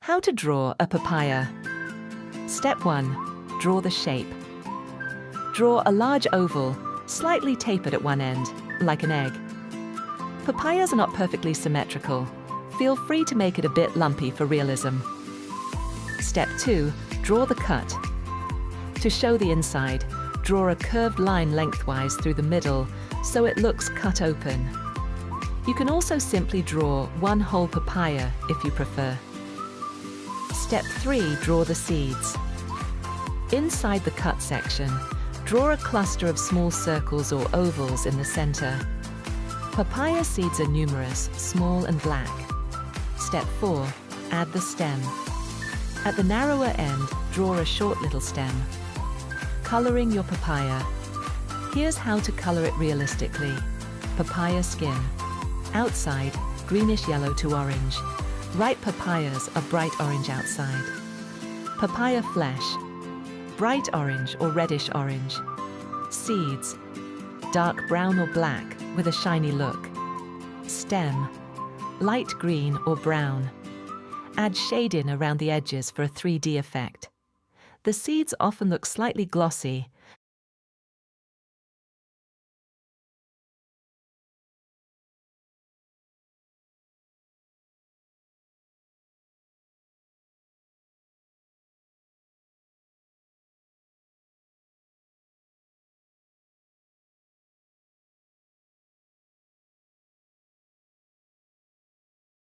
How to draw a papaya. Step 1. Draw the shape. Draw a large oval, slightly tapered at one end, like an egg. Papayas are not perfectly symmetrical. Feel free to make it a bit lumpy for realism. Step 2. Draw the cut. To show the inside, draw a curved line lengthwise through the middle so it looks cut open. You can also simply draw one whole papaya if you prefer. Step 3. Draw the seeds. Inside the cut section, draw a cluster of small circles or ovals in the center. Papaya seeds are numerous, small and black. Step 4. Add the stem. At the narrower end, draw a short little stem. Coloring your papaya. Here's how to color it realistically. Papaya skin. Outside, greenish yellow to orange. Ripe papayas are bright orange outside. Papaya flesh. Bright orange or reddish orange. Seeds. Dark brown or black with a shiny look. Stem. Light green or brown. Add shade in around the edges for a 3D effect. The seeds often look slightly glossy,